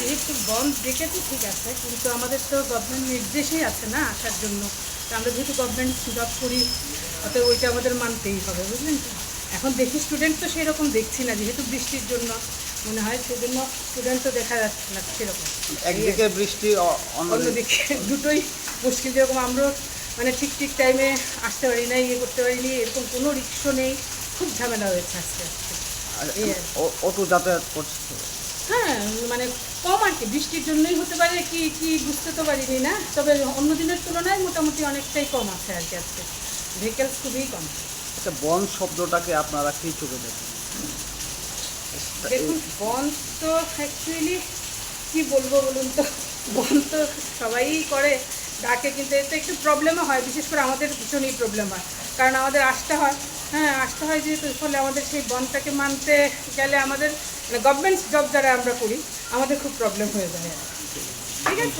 যেহেতু বন্ধ ডেকেছি ঠিক আছে, কিন্তু আমাদের তো গভর্নমেন্ট নির্দেশেই আছে না আসার জন্য। তো আমরা যেহেতু গভর্নমেন্ট জব করি, অতএব ওইটা আমাদের মানতেই হবে, বুঝলেন তো। এখন দেখি স্টুডেন্ট তো সেরকম দেখছি না, যেহেতু বৃষ্টির জন্য মনে হয়, সেজন্য স্টুডেন্ট তো দেখা যাচ্ছে না সেরকম। একদিকে বৃষ্টি, অন্যদিকে দুটোই মুশকিল। যেরকম আমরা মানে ঠিক ঠিক টাইমে আসতে পারি না, ইয়ে করতে পারিনি, এরকম কোনো রিক্সা নেই, খুব ঝামেলা হয়েছে আজকে। এই আর কি। অটো যাতায়াত করছে। হ্যাঁ, মানে কম আর কি, বৃষ্টির জন্যই হতে পারে কি কি বুঝতে তো পারিনি না, তবে অন্য দিনের তুলনায় মোটামুটি অনেকটাই কম আছে আর কি আজকে, ভেহিকেলস খুবই কম। আচ্ছা, বন শব্দটাকে আপনারা কি চোখে দেখেন? দেখুন, বন্ধ তো অ্যাকচুয়ালি কী বলবো বলুন তো, বন্ধ তো সবাই করে ডাকে, কিন্তু এতে একটু প্রবলেমও হয়, বিশেষ করে আমাদের ভীষণই প্রবলেম হয়, কারণ আমাদের আসতে হয়। হ্যাঁ, আসতে হয় যেহেতু, ফলে আমাদের সেই বন্ধটাকে মানতে গেলে আমাদের মানে গভর্নমেন্ট জব যারা আমরা করি, আমাদের খুব প্রবলেম হয়ে যায়। ঠিক আছে।